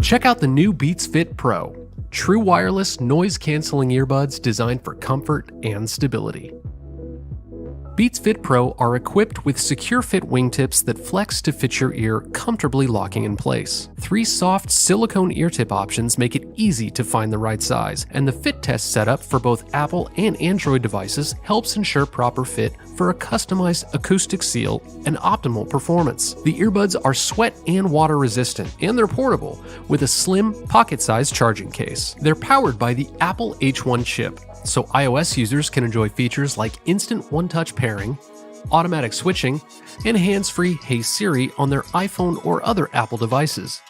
Check out the new Beats Fit Pro, true wireless noise-canceling earbuds designed for comfort and stability. Beats Fit Pro are equipped with secure fit wingtips that flex to fit your ear, comfortably locking in place. 3 soft silicone ear tip options make it easy to find the right size, and the fit test setup for both Apple and Android devices helps ensure proper fit for a customized acoustic seal and optimal performance. The earbuds are sweat and water resistant, and they're portable with a slim, pocket-sized charging case. They're powered by the Apple H1 chip, so iOS users can enjoy features like instant one-touch pairing, automatic switching, and hands-free Hey Siri on their iPhone or other Apple devices.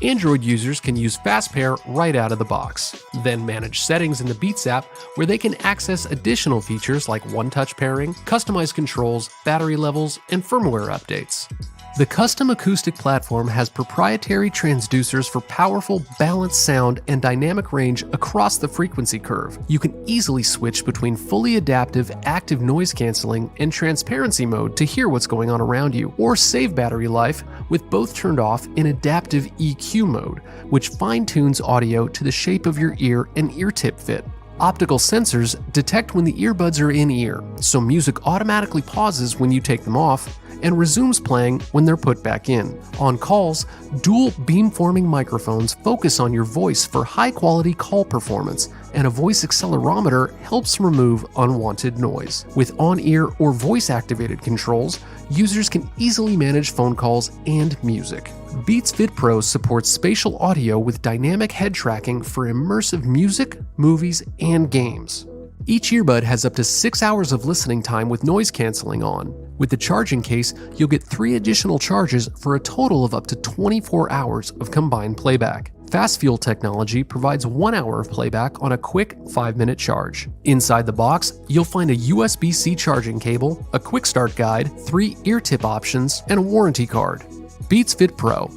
Android users can use Fast Pair right out of the box, then manage settings in the Beats app where they can access additional features like one-touch pairing, customized controls, battery levels, and firmware updates. The custom acoustic platform has proprietary transducers for powerful, balanced sound and dynamic range across the frequency curve. You can easily switch between fully adaptive, active noise canceling and transparency mode to hear what's going on around you, or save battery life with both turned off in adaptive EQ mode, which fine-tunes audio to the shape of your ear and ear tip fit. Optical sensors detect when the earbuds are in ear, so music automatically pauses when you take them off and resumes playing when they're put back in. On calls, dual beamforming microphones focus on your voice for high-quality call performance, and a voice accelerometer helps remove unwanted noise. With on-ear or voice-activated controls, users can easily manage phone calls and music. Beats Fit Pro supports spatial audio with dynamic head tracking for immersive music, movies, and games. Each earbud has up to 6 hours of listening time with noise canceling on. With the charging case, you'll get 3 additional charges for a total of up to 24 hours of combined playback. Fast Fuel technology provides 1 hour of playback on a quick 5-minute charge. Inside the box, you'll find a USB-C charging cable, a quick start guide, 3 ear tip options, and a warranty card. Beats Fit Pro,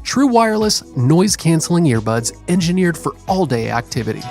true wireless noise-canceling earbuds engineered for all-day activity.